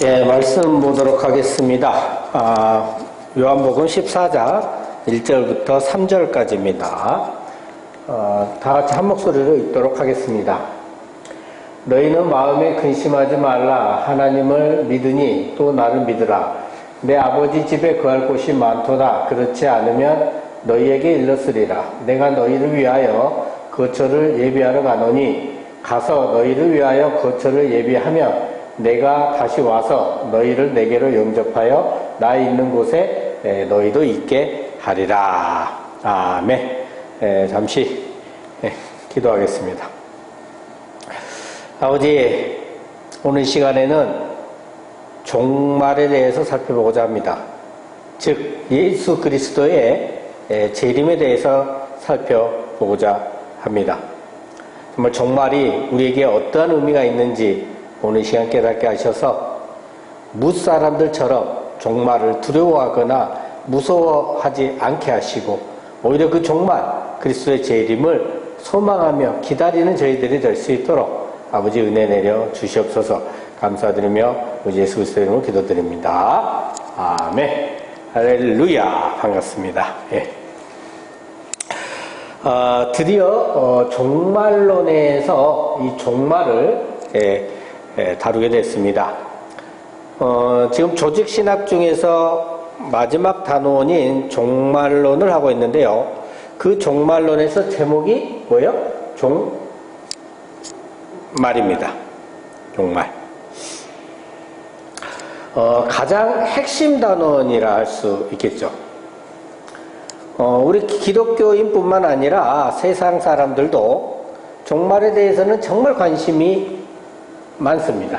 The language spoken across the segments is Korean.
예, 말씀 보도록 하겠습니다. 요한복음 14장 1절부터 3절까지입니다. 다 같이 한 목소리로 읽도록 하겠습니다. 너희는 마음에 근심하지 말라. 하나님을 믿으니 또 나를 믿으라. 내 아버지 집에 거할 곳이 많도다. 그렇지 않으면 너희에게 일렀으리라. 내가 너희를 위하여 거처를 예비하러 가노니 가서 너희를 위하여 거처를 예비하면 내가 다시 와서 너희를 내게로 영접하여 나 있는 곳에 너희도 있게 하리라. 아멘. 잠시 기도하겠습니다. 아버지, 오늘 시간에는 종말에 대해서 살펴보고자 합니다. 즉 예수 그리스도의 재림에 대해서 살펴보고자 합니다. 정말 종말이 우리에게 어떠한 의미가 있는지 오늘 시간 깨닫게 하셔서 무사람들처럼 종말을 두려워하거나 무서워하지 않게 하시고 오히려 그 종말 그리스도의 재림을 소망하며 기다리는 저희들이 될 수 있도록 아버지 은혜 내려 주시옵소서. 감사드리며 우리 예수 그리스도의 이름으로 기도드립니다. 아멘. 할렐루야. 반갑습니다. 예. 드디어 종말론에서 이 종말을 다루게 됐습니다. 지금 조직신학 중에서 마지막 단원인 종말론을 하고 있는데요. 그 종말론에서 제목이 뭐예요? 종말입니다. 종말. 가장 핵심 단원이라 할 수 있겠죠. 우리 기독교인 뿐만 아니라 세상 사람들도 종말에 대해서는 정말 관심이 많습니다.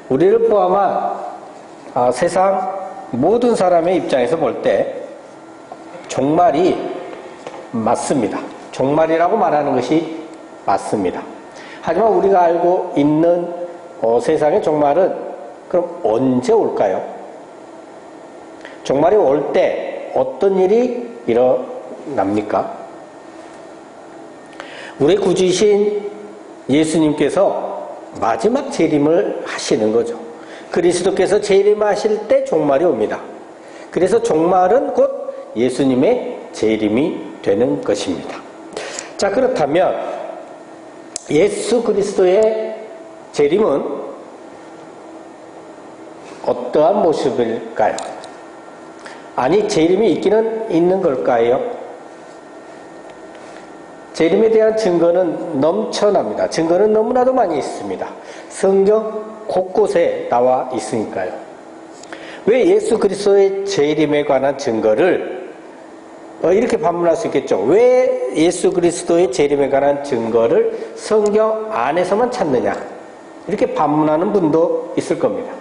우리를 포함한 세상 모든 사람의 입장에서 볼 때 종말이 맞습니다. 종말이라고 말하는 것이 맞습니다. 하지만 우리가 알고 있는 세상의 종말은 그럼 언제 올까요? 종말이 올 때 어떤 일이 일어납니까? 우리 구주이신 예수님께서 마지막 재림을 하시는 거죠. 그리스도께서 재림하실 때 종말이 옵니다. 그래서 종말은 곧 예수님의 재림이 되는 것입니다. 자, 그렇다면 예수 그리스도의 재림은 어떠한 모습일까요? 아니, 재림이 있기는 있는 걸까요? 재림에 대한 증거는 넘쳐납니다. 증거는 너무나도 많이 있습니다. 성경 곳곳에 나와 있으니까요. 왜 예수 그리스도의 재림에 관한 증거를 이렇게 반문할 수 있겠죠. 왜 예수 그리스도의 재림에 관한 증거를 성경 안에서만 찾느냐, 이렇게 반문하는 분도 있을 겁니다.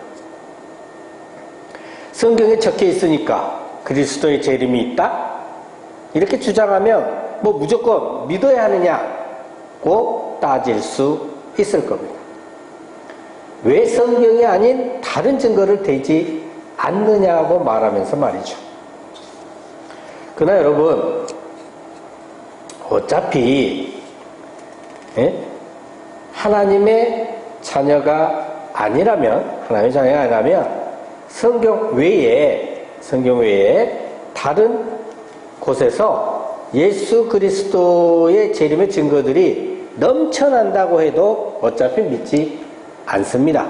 성경에 적혀 있으니까 그리스도의 재림이 있다? 이렇게 주장하면 무조건 믿어야 하느냐고 따질 수 있을 겁니다. 왜 성경이 아닌 다른 증거를 대지 않느냐고 말하면서 말이죠. 그러나 여러분, 어차피 하나님의 자녀가 아니라면 성경 외에 다른 곳에서 예수 그리스도의 재림의 증거들이 넘쳐난다고 해도 어차피 믿지 않습니다.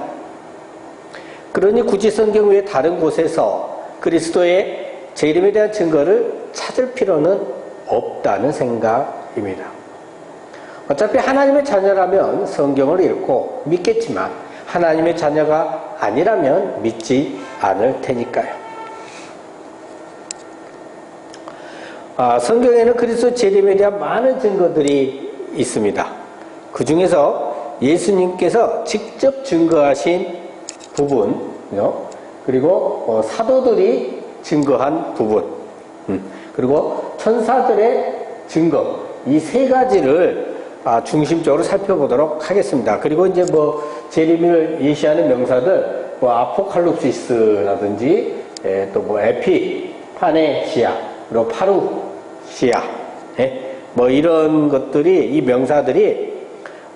그러니 굳이 성경 외에 다른 곳에서 그리스도의 재림에 대한 증거를 찾을 필요는 없다는 생각입니다. 어차피 하나님의 자녀라면 성경을 읽고 믿겠지만 하나님의 자녀가 아니라면 믿지 않을 테니까요. 성경에는 그리스도 재림에 대한 많은 증거들이 있습니다. 그 중에서 예수님께서 직접 증거하신 부분, 그리고 사도들이 증거한 부분, 그리고 천사들의 증거, 이 세 가지를 중심적으로 살펴보도록 하겠습니다. 그리고 이제 재림을 예시하는 명사들, 아포칼립시스라든지 또 에피파네시아, 그리고 파루시아, 이런 것들이, 이 명사들이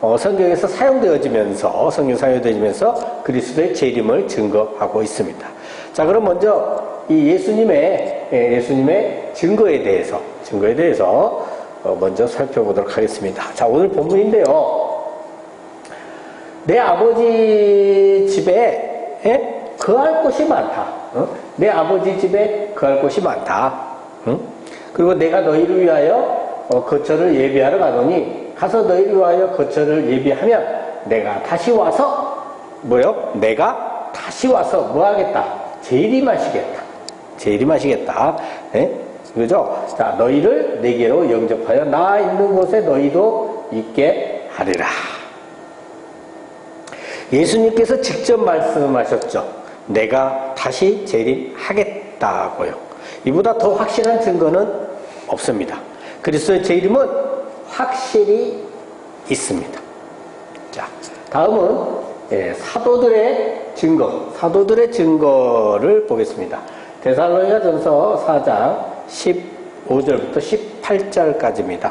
성경에서 성경 사용되어지면서 그리스도의 재림을 증거하고 있습니다. 자, 그럼 먼저 이 예수님의 증거에 대해서 먼저 살펴보도록 하겠습니다. 자, 오늘 본문인데요. 내 아버지 집에 거할 곳이 많다. 내 아버지 집에 거할 곳이 많다. 그리고 내가 너희를 위하여 거처를 예비하러 가노니 가서 너희를 위하여 거처를 예비하면 내가 다시 와서 내가 다시 와서 뭐 하겠다? 재림하시겠다. 그죠? 자, 너희를 내게로 영접하여 나 있는 곳에 너희도 있게 하리라. 예수님께서 직접 말씀하셨죠. 내가 다시 재림하겠다고요. 이보다 더 확실한 증거는 없습니다. 그리스도의 재림은 확실히 있습니다. 자, 다음은 사도들의 증거를 보겠습니다. 데살로니가전서 4장 15절부터 18절까지입니다.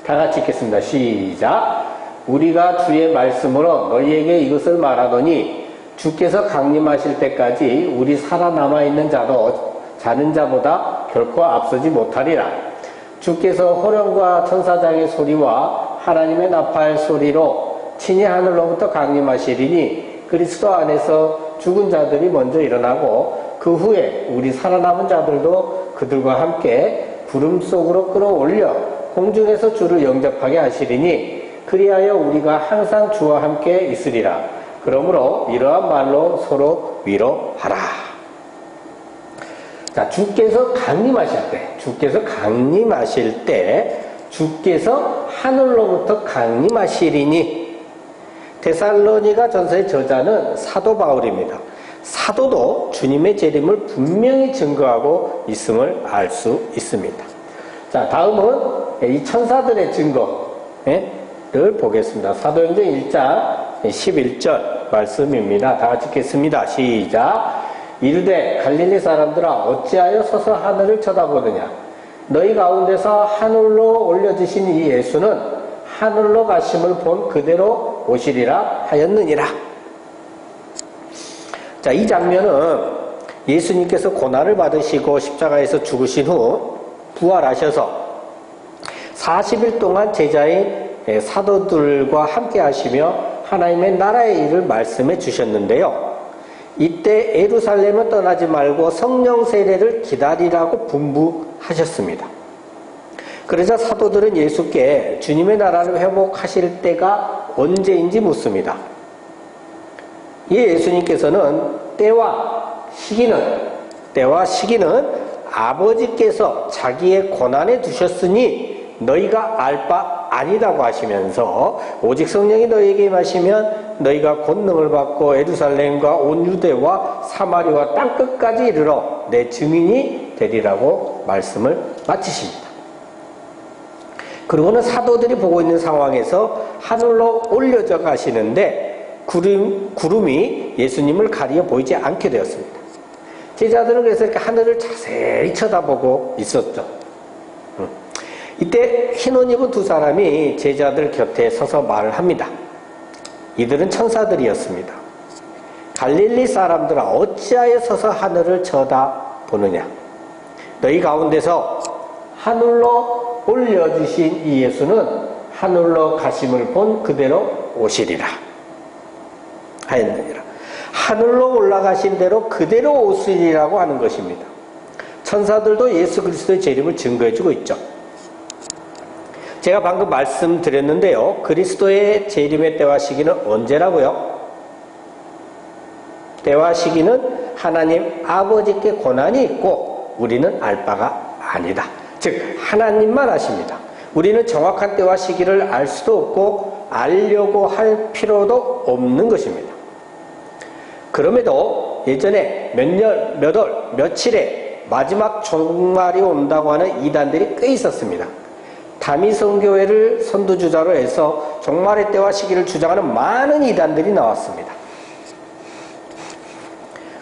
다 같이 읽겠습니다. 시작. 우리가 주의 말씀으로 너희에게 이것을 말하더니 주께서 강림하실 때까지 우리 살아남아 있는 자는 자보다 결코 앞서지 못하리라. 주께서 호령과 천사장의 소리와 하나님의 나팔 소리로 친히 하늘로부터 강림하시리니 그리스도 안에서 죽은 자들이 먼저 일어나고 그 후에 우리 살아남은 자들도 그들과 함께 구름 속으로 끌어올려 공중에서 주를 영접하게 하시리니 그리하여 우리가 항상 주와 함께 있으리라. 그러므로 이러한 말로 서로 위로하라. 자, 주께서 강림하실 때 주께서 하늘로부터 강림하시리니 데살로니가 전서의 저자는 사도 바울입니다. 사도도 주님의 재림을 분명히 증거하고 있음을 알 수 있습니다. 자, 다음은 이 천사들의 증거를 보겠습니다. 사도행전 1장 11절 말씀입니다. 다 같이 읽겠습니다. 시작. 이르되 갈릴리 사람들아 어찌하여 서서 하늘을 쳐다보느냐. 너희 가운데서 하늘로 올려지신 이 예수는 하늘로 가심을 본 그대로 오시리라 하였느니라. 자, 이 장면은 예수님께서 고난을 받으시고 십자가에서 죽으신 후 부활하셔서 40일 동안 제자인 사도들과 함께 하시며 하나님의 나라의 일을 말씀해 주셨는데요. 이때 예루살렘을 떠나지 말고 성령 세례를 기다리라고 분부하셨습니다. 그러자 사도들은 예수께 주님의 나라를 회복하실 때가 언제인지 묻습니다. 예수님께서는 때와 시기는 아버지께서 자기의 고난에 두셨으니 너희가 알 바 아니다고 하시면서 오직 성령이 너희에게 임하시면 너희가 권능을 받고 예루살렘과 온 유대와 사마리아와 땅끝까지 이르러 내 증인이 되리라고 말씀을 마치십니다. 그리고는 사도들이 보고 있는 상황에서 하늘로 올려져 가시는데 구름이 예수님을 가리어 보이지 않게 되었습니다. 제자들은 그래서 이렇게 하늘을 자세히 쳐다보고 있었죠. 이때 흰 옷 입은 두 사람이 제자들 곁에 서서 말을 합니다. 이들은 천사들이었습니다. 갈릴리 사람들아 어찌하여 서서 하늘을 쳐다보느냐. 너희 가운데서 하늘로 올려주신 이 예수는 하늘로 가심을 본 그대로 오시리라 하였느니라. 하늘로 올라가신 대로 그대로 오시리라고 하는 것입니다. 천사들도 예수 그리스도의 재림을 증거해주고 있죠. 제가 방금 말씀드렸는데요. 그리스도의 재림의 때와 시기는 언제라고요? 때와 시기는 하나님 아버지께 권한이 있고 우리는 알 바가 아니다. 즉 하나님만 아십니다. 우리는 정확한 때와 시기를 알 수도 없고 알려고 할 필요도 없는 것입니다. 그럼에도 예전에 몇 월, 며칠에 마지막 종말이 온다고 하는 이단들이 꽤 있었습니다. 다미성교회를 선두주자로 해서 종말의 때와 시기를 주장하는 많은 이단들이 나왔습니다.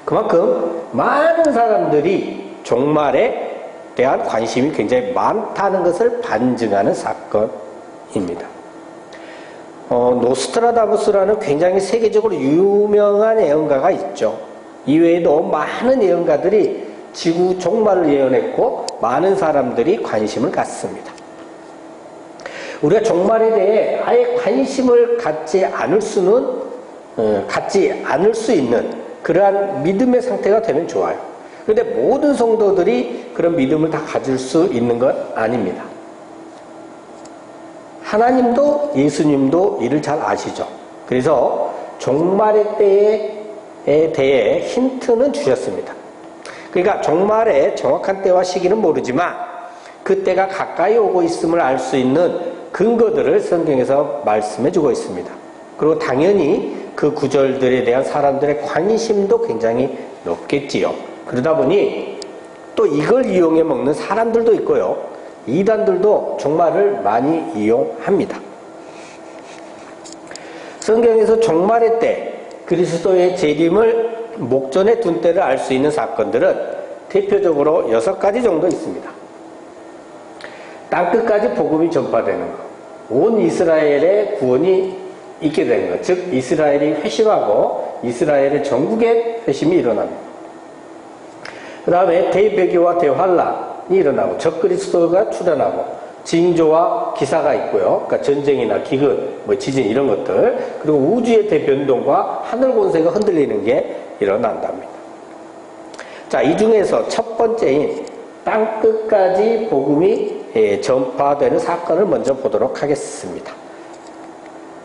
그만큼 많은 사람들이 종말에 대한 관심이 굉장히 많다는 것을 반증하는 사건입니다. 노스트라다무스라는 굉장히 세계적으로 유명한 예언가가 있죠. 이외에도 많은 예언가들이 지구 종말을 예언했고 많은 사람들이 관심을 갖습니다. 우리가 종말에 대해 아예 관심을 갖지 않을 수 있는 그러한 믿음의 상태가 되면 좋아요. 그런데 모든 성도들이 그런 믿음을 다 가질 수 있는 건 아닙니다. 하나님도 예수님도 이를 잘 아시죠. 그래서 종말의 때에 대해 힌트는 주셨습니다. 그러니까 종말의 정확한 때와 시기는 모르지만 그 때가 가까이 오고 있음을 알 수 있는 근거들을 성경에서 말씀해 주고 있습니다. 그리고 당연히 그 구절들에 대한 사람들의 관심도 굉장히 높겠지요. 그러다 보니 또 이걸 이용해 먹는 사람들도 있고요. 이단들도 종말을 많이 이용합니다. 성경에서 종말의 때, 그리스도의 재림을 목전에 둔 때를 알 수 있는 사건들은 대표적으로 6가지 정도 있습니다. 땅끝까지 복음이 전파되는 것, 온 이스라엘의 구원이 있게 되는 것, 즉 이스라엘이 회심하고 이스라엘의 전국의 회심이 일어납니다. 그 다음에 대배교와 대환란이 일어나고 적그리스도가 출현하고 징조와 기사가 있고요. 그러니까 전쟁이나 기근, 지진 이런 것들, 그리고 우주의 대변동과 하늘 권세가 흔들리는 게 일어난답니다. 자, 이 중에서 첫 번째인 땅끝까지 복음이 전파되는 사건을 먼저 보도록 하겠습니다.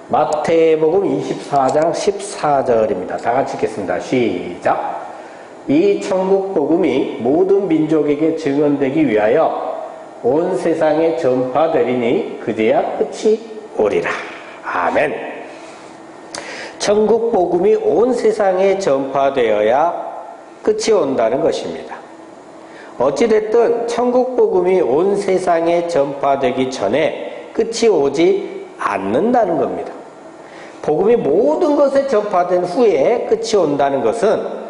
마태복음 24장 14절입니다. 다 같이 읽겠습니다. 시작. 이 천국 복음이 모든 민족에게 증언되기 위하여 온 세상에 전파되리니 그제야 끝이 오리라. 아멘. 천국 복음이 온 세상에 전파되어야 끝이 온다는 것입니다. 어찌됐든 천국 복음이 온 세상에 전파되기 전에 끝이 오지 않는다는 겁니다. 복음이 모든 것에 전파된 후에 끝이 온다는 것은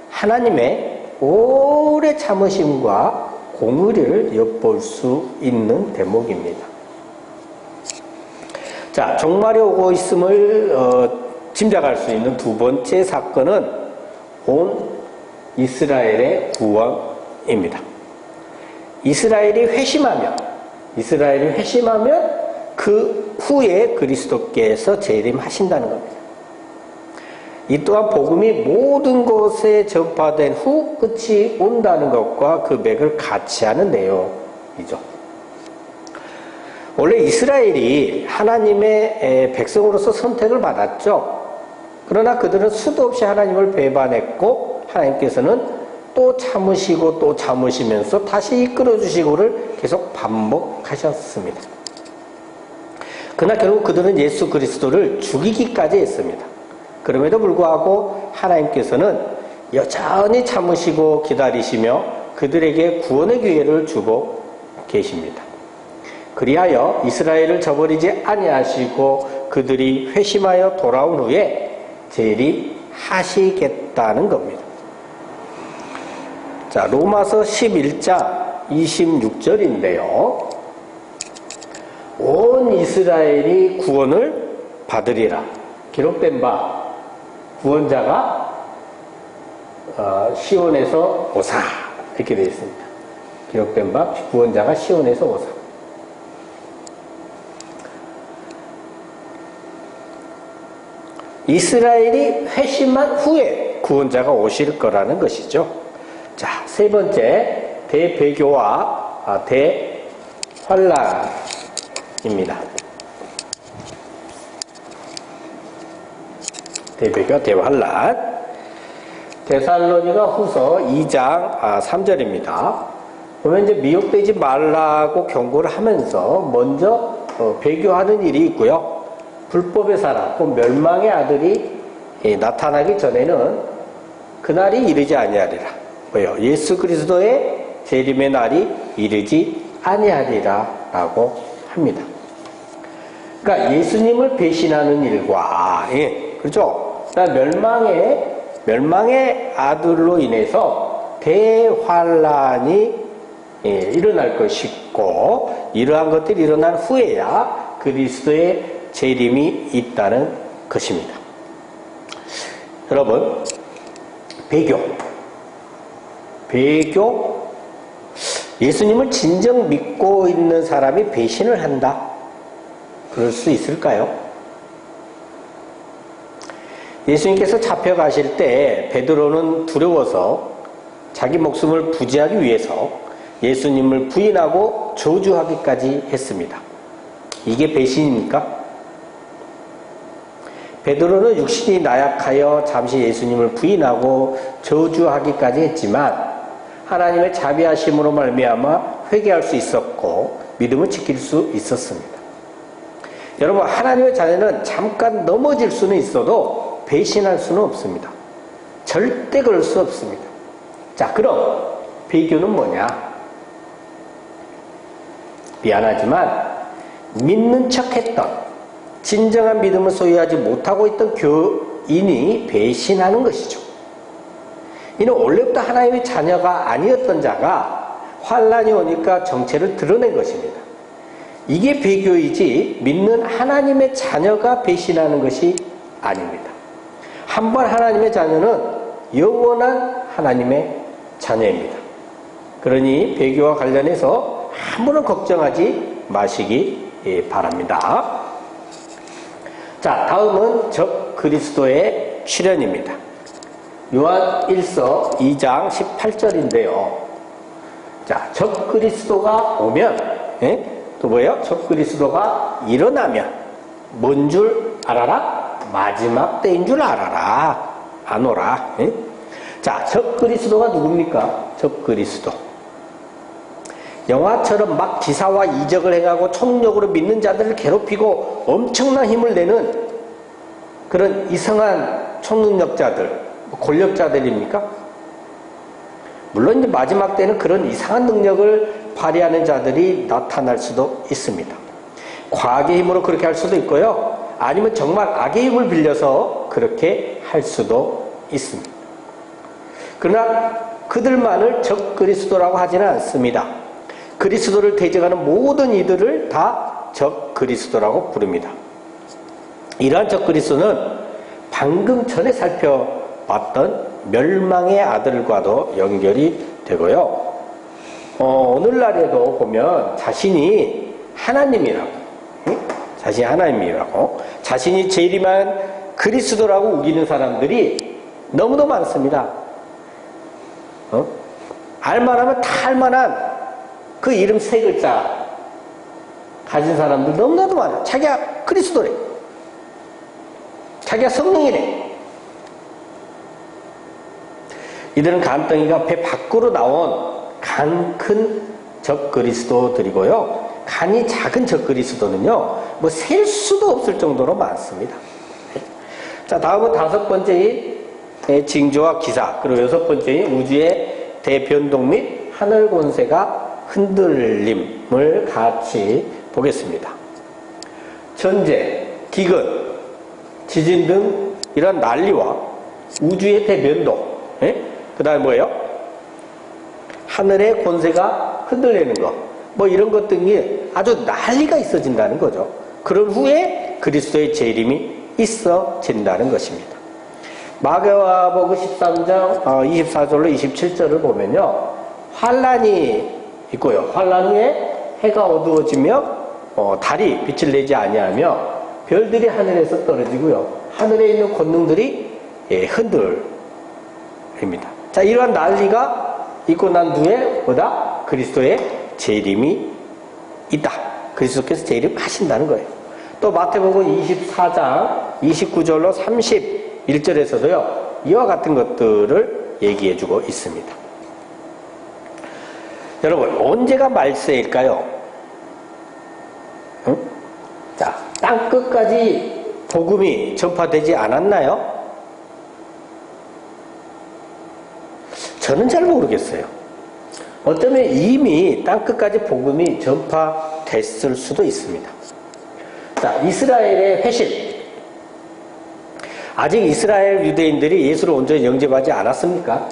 하나님의 오래 참으심과 공의를 엿볼 수 있는 대목입니다. 자, 종말이 오고 있음을 짐작할 수 있는 두 번째 사건은 온 이스라엘의 구원입니다. 이스라엘이 회심하면 그 후에 그리스도께서 재림하신다는 겁니다. 이 또한 복음이 모든 곳에 전파된 후 끝이 온다는 것과 그 맥을 같이 하는 내용이죠. 원래 이스라엘이 하나님의 백성으로서 선택을 받았죠. 그러나 그들은 수도 없이 하나님을 배반했고 하나님께서는 또 참으시고 또 참으시면서 다시 이끌어주시고를 계속 반복하셨습니다. 그러나 결국 그들은 예수 그리스도를 죽이기까지 했습니다. 그럼에도 불구하고 하나님께서는 여전히 참으시고 기다리시며 그들에게 구원의 기회를 주고 계십니다. 그리하여 이스라엘을 저버리지 아니하시고 그들이 회심하여 돌아온 후에 재림하시겠다는 겁니다. 자, 로마서 11장 26절인데요. 온 이스라엘이 구원을 받으리라. 기록된 바 구원자가 시온에서 오사 이렇게 되어 있습니다. 기록된 바 구원자가 시온에서 오사. 이스라엘이 회심한 후에 구원자가 오실 거라는 것이죠. 자, 세 번째 대배교와 대환란입니다. 대배교 대환란. 데살로니가 후서 2장 3절입니다. 보면 이제 미혹되지 말라고 경고를 하면서 먼저 배교하는 일이 있고요. 불법의 사람, 곧 멸망의 아들이 나타나기 전에는 그날이 이르지 아니하리라. 뭐요? 예수 그리스도의 재림의 날이 이르지 아니하리라라고 합니다. 그러니까 예수님을 배신하는 일과, 그렇죠? 멸망의 아들로 인해서 대환란이 일어날 것이고, 이러한 것들이 일어난 후에야 그리스도의 재림이 있다는 것입니다. 여러분, 배교, 예수님을 진정 믿고 있는 사람이 배신을 한다. 그럴 수 있을까요? 예수님께서 잡혀가실 때 베드로는 두려워서 자기 목숨을 부지하기 위해서 예수님을 부인하고 저주하기까지 했습니다. 이게 배신입니까? 베드로는 육신이 나약하여 잠시 예수님을 부인하고 저주하기까지 했지만 하나님의 자비하심으로 말미암아 회개할 수 있었고 믿음을 지킬 수 있었습니다. 여러분, 하나님의 자녀는 잠깐 넘어질 수는 있어도 배신할 수는 없습니다. 절대 그럴 수 없습니다. 자, 그럼 배교는 뭐냐? 미안하지만 믿는 척했던, 진정한 믿음을 소유하지 못하고 있던 교인이 배신하는 것이죠. 이는 원래부터 하나님의 자녀가 아니었던 자가 환난이 오니까 정체를 드러낸 것입니다. 이게 배교이지 믿는 하나님의 자녀가 배신하는 것이 아닙니다. 한번 하나님의 자녀는 영원한 하나님의 자녀입니다. 그러니 배교와 관련해서 아무런 걱정하지 마시기 바랍니다. 자, 다음은 적 그리스도의 출현입니다. 요한 1서 2장 18절인데요. 자, 적 그리스도가 오면, 또 뭐예요? 적 그리스도가 일어나면 뭔 줄 알아라? 마지막 때인 줄 알아라. 안 오라. 자, 적 그리스도가 누굽니까? 적 그리스도. 영화처럼 막 기사와 이적을 행하고 총력으로 믿는 자들을 괴롭히고 엄청난 힘을 내는 그런 이상한 초능력자들, 권력자들입니까? 물론 이제 마지막 때는 그런 이상한 능력을 발휘하는 자들이 나타날 수도 있습니다. 과학의 힘으로 그렇게 할 수도 있고요. 아니면 정말 악의 힘을 빌려서 그렇게 할 수도 있습니다. 그러나 그들만을 적 그리스도라고 하지는 않습니다. 그리스도를 대적하는 모든 이들을 다 적 그리스도라고 부릅니다. 이러한 적 그리스도는 방금 전에 살펴봤던 멸망의 아들과도 연결이 되고요. 오늘날에도 보면 자신이 하나님이라고, 자신이 재림한 그리스도라고 우기는 사람들이 너무도 많습니다. 알만하면 다 알만한 그 이름 세 글자 가진 사람들 너무나도 많아요. 자기가 그리스도래. 자기가 성령이래. 이들은 간덩이가 배 밖으로 나온 간 큰 적 그리스도들이고요. 간이 작은 적 그리스도는요, 뭐 셀 수도 없을 정도로 많습니다. 자, 다음은 다섯 번째인 징조와 기사, 그리고 여섯 번째인 우주의 대변동 및 하늘 권세가 흔들림을 같이 보겠습니다. 전쟁, 기근, 지진 등 이런 난리와 우주의 대변동, 그 다음에 뭐예요? 하늘의 권세가 흔들리는 것, 뭐 이런 것 등이 아주 난리가 있어진다는 거죠. 그런 후에 그리스도의 재림이 있어진다는 것입니다. 마가복음 13장 24절로 27절을 보면요, 환란이 있고요. 환란 후에 해가 어두워지며 달이 빛을 내지 아니하며 별들이 하늘에서 떨어지고요. 하늘에 있는 권능들이 흔들립니다. 자, 이러한 난리가 있고 난 뒤에 보다 그리스도의 재림이 있다. 그리스도께서 재림하신다는 거예요. 또 마태복음 24장 29절로 31절에서도요. 이와 같은 것들을 얘기해주고 있습니다. 여러분, 언제가 말세일까요? 자, 땅끝까지 복음이 전파되지 않았나요? 저는 잘 모르겠어요. 어쩌면 이미 땅끝까지 복음이 전파됐을 수도 있습니다. 자, 이스라엘의 회실. 아직 이스라엘 유대인들이 예수를 온전히 영접하지 않았습니까?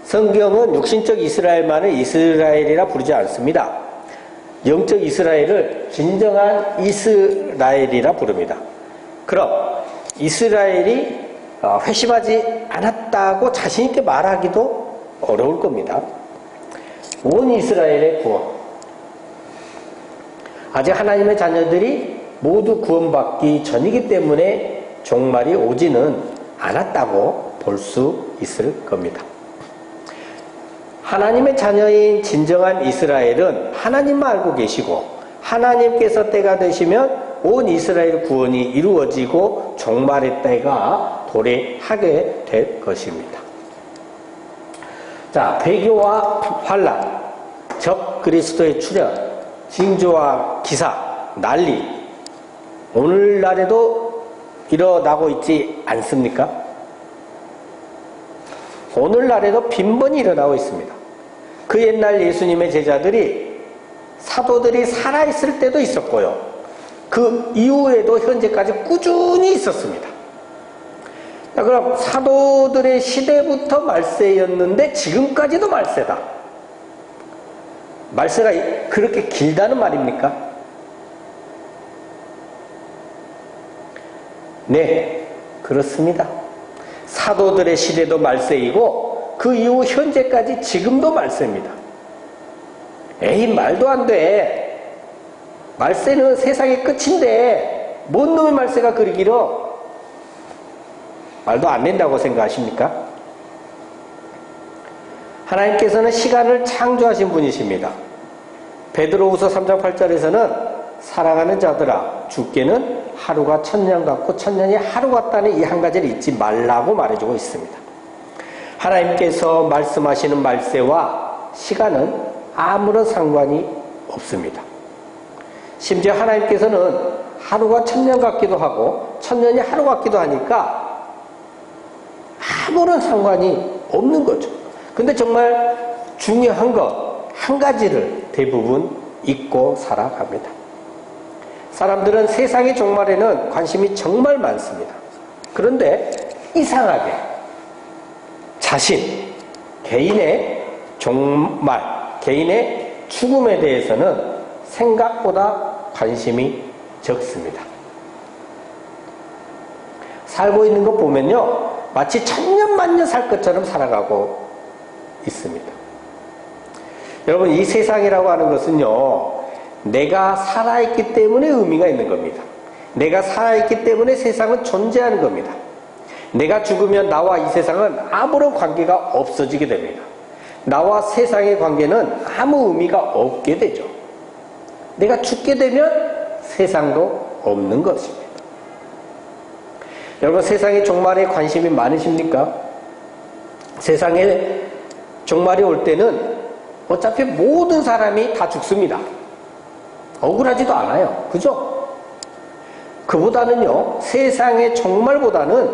성경은 육신적 이스라엘만을 이스라엘이라 부르지 않습니다. 영적 이스라엘을 진정한 이스라엘이라 부릅니다. 그럼 이스라엘이 회심하지 않았다고 자신있게 말하기도 어려울 겁니다. 온 이스라엘의 구원. 아직 하나님의 자녀들이 모두 구원받기 전이기 때문에 종말이 오지는 않았다고 볼 수 있을 겁니다. 하나님의 자녀인 진정한 이스라엘은 하나님만 알고 계시고 하나님께서 때가 되시면 온 이스라엘 구원이 이루어지고 종말의 때가 도래하게 될 것입니다. 자, 배교와 환란, 적 그리스도의 출현, 징조와 기사, 난리, 오늘날에도 일어나고 있지 않습니까? 오늘날에도 빈번히 일어나고 있습니다. 그 옛날 예수님의 제자들이 사도들이 살아있을 때도 있었고요. 그 이후에도 현재까지 꾸준히 있었습니다. 그럼 사도들의 시대부터 말세였는데 지금까지도 말세다. 말세가 그렇게 길다는 말입니까? 네, 그렇습니다. 사도들의 시대도 말세이고 그 이후 현재까지 지금도 말세입니다. 에이, 말도 안 돼. 말세는 세상의 끝인데 뭔 놈의 말세가 그리 길어? 말도 안 된다고 생각하십니까? 하나님께서는 시간을 창조하신 분이십니다. 베드로후서 3장 8절에서는 사랑하는 자들아, 주께는 하루가 천년 같고 천년이 하루 같다는 이 한 가지를 잊지 말라고 말해주고 있습니다. 하나님께서 말씀하시는 말세와 시간은 아무런 상관이 없습니다. 심지어 하나님께서는 하루가 천년 같기도 하고 천년이 하루 같기도 하니까 아무런 상관이 없는 거죠. 근데 정말 중요한 것 한 가지를 대부분 잊고 살아갑니다. 사람들은 세상의 종말에는 관심이 정말 많습니다. 그런데 이상하게 자신, 개인의 종말, 개인의 죽음에 대해서는 생각보다 관심이 적습니다. 살고 있는 것 보면요, 마치 천년만년 살 것처럼 살아가고 있습니다. 여러분, 이 세상이라고 하는 것은요, 내가 살아있기 때문에 의미가 있는 겁니다. 내가 살아있기 때문에 세상은 존재하는 겁니다. 내가 죽으면 나와 이 세상은 아무런 관계가 없어지게 됩니다. 나와 세상의 관계는 아무 의미가 없게 되죠. 내가 죽게 되면 세상도 없는 것입니다. 여러분, 세상의 종말에 관심이 많으십니까? 세상에 종말이 올 때는 어차피 모든 사람이 다 죽습니다. 억울하지도 않아요. 그죠? 그보다는요, 세상의 종말보다는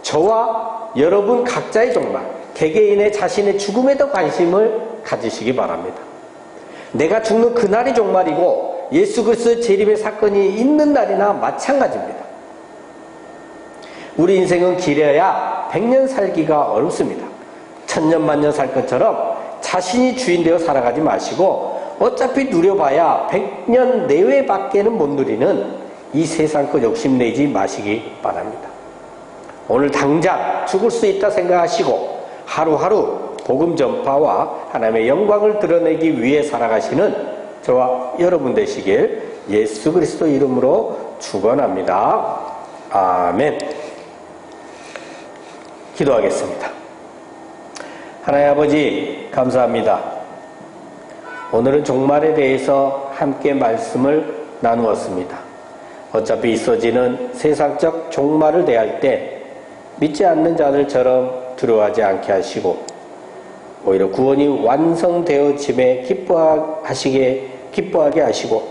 저와 여러분 각자의 종말, 개개인의 자신의 죽음에 더 관심을 가지시기 바랍니다. 내가 죽는 그날이 종말이고 예수 그리스도의 재림의 사건이 있는 날이나 마찬가지입니다. 우리 인생은 길어야 100년 살기가 어렵습니다. 천년 만년 살 것처럼 자신이 주인 되어 살아가지 마시고 어차피 누려봐야 100년 내외밖에는 못 누리는 이 세상 것 욕심내지 마시기 바랍니다. 오늘 당장 죽을 수 있다 생각하시고 하루하루 복음 전파와 하나님의 영광을 드러내기 위해 살아가시는 저와 여러분 되시길 예수 그리스도 이름으로 축원합니다. 아멘. 기도하겠습니다. 하나님 아버지, 감사합니다. 오늘은 종말에 대해서 함께 말씀을 나누었습니다. 어차피 있어지는 세상적 종말을 대할 때 믿지 않는 자들처럼 두려워하지 않게 하시고 오히려 구원이 완성되어짐에 기뻐하게 하시고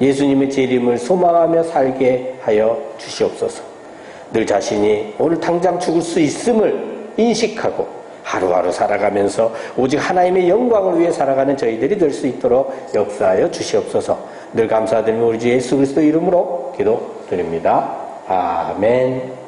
예수님의 재림을 소망하며 살게 하여 주시옵소서. 늘 자신이 오늘 당장 죽을 수 있음을 인식하고 하루하루 살아가면서 오직 하나님의 영광을 위해 살아가는 저희들이 될 수 있도록 역사하여 주시옵소서. 늘 감사드리며 우리 주 예수 그리스도 이름으로 기도드립니다. 아멘.